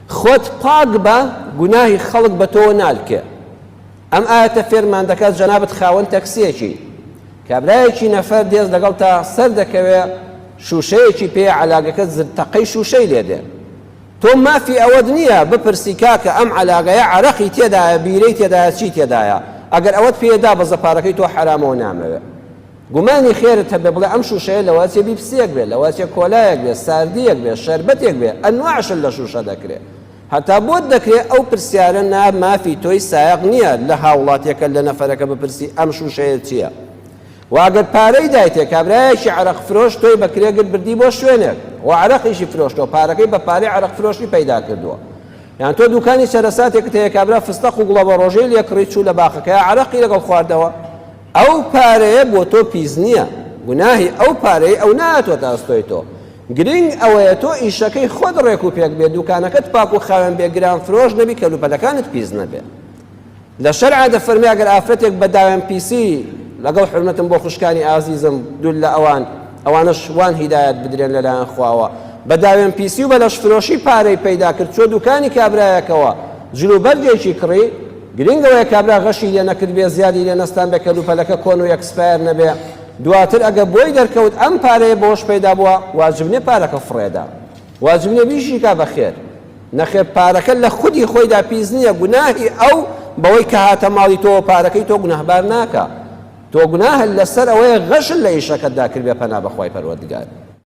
خۆت پاک بە گوناهی خەڵک بە تۆ نالکێ. ئەم ئاەتە فێرمان دەکات جەنابەت خاوەن تەکسیەکی کابرایەکی نەفەر دێز لەگەڵ تا سەر دەکەوێت شوشەیەکی پێ عەلاقەکە زرتەقەی شوشەی لێدێ. تۆ مافی ئەوەت نییە بپرسی کاکە ئەم عەلاقەیە عەرەقی تێدایە بیرەی تێدایە چی تێدایە. ئەگەر ئەوەت پێدا بە زەپارەکەی تۆ حرامەوە نامەوێت. گومانی خێرت هەبێ بڵێ ئەم شوشەیە لەواتێ بیپسیەک بێ، لەواتێ کۆلایەک بێ، ساردیەک بێ، شەربەتێک بێ، ئەنواعشن لە شوشە دەکرێت. هەتا بۆت دەکرێت ئەو پرسیارە مافی تۆی سایق نییە لە هاوڵاتێکە لە نەفەرەکە بپرسی ئەم شوشەیە چییە. واگەر پارەی دایتێ کابرایەکی عەرەق فرۆش تۆی بەکرێگرت بردی بۆ شوێنێک و عەرەقیشی فرۆشتەوە پارەکەی بە پارەی عەرەق فرۆشی پەیدا کردووە. یان تۆ دوکانی سەرەساتێکت هەیە کابرا فستەق و گوڵە بە ڕۆژەی لێ کڕی چوو لە باخەکەیە عەرەقی لەگەڵ خواردەوە. ئەو پارەیە بۆ تۆ پیس نییە، گوناهی ئەو پارەی ئەو ناتوە تاستۆی تۆ. گرنگ ئەوەیە تۆ ئیشەکەی خۆت ڕێک و پێک بێ، دوکانەکەت پاک و خاوێن بێ، گران فرۆش نەبی، کەلوپەلەکانت پیس نەبێ. لە شەرعا دەفەرمێ ئەگەر ئافرەتێک بەداوێن پیسی لەگەڵ حرمەتم بۆ خوشکانی ئازیزم دوول لە ئەوانش وان هیدایەت بدرێن لەلایەن خواوە، بەداوێن پیسی و بەلەش فرۆشی پارەی پەیدا کرد چۆ دوکانی کابرایەکەوە جلوبەرگێکی کڕی، گرنگەوەیە کابرا غەشی لێ نەکرد بێ، زیادی لێ نەستان بێ، کەلوپەلەکە کۆن و ئەکسپایر نەبێ، دواتر ئەگە بۆی دەرکەوت ئەم پارەیە بۆش پەیدا بووە، واجب نییە پارەکە فڕێدا، واجب نییە بیشی کا بەخێر. نەخێر پارەکە لە خودی خۆیدا پیس نییە، گوناهی ئەو بەوەی کە هاتە ماڵی تۆ پارەکەی تۆ گوناهبار ناکە. تۆ گوناهت لەسەر ئەوەیە غەشت لە ئیشەکەتدا کرد بێ پەنا بەخوای پەروەردگار.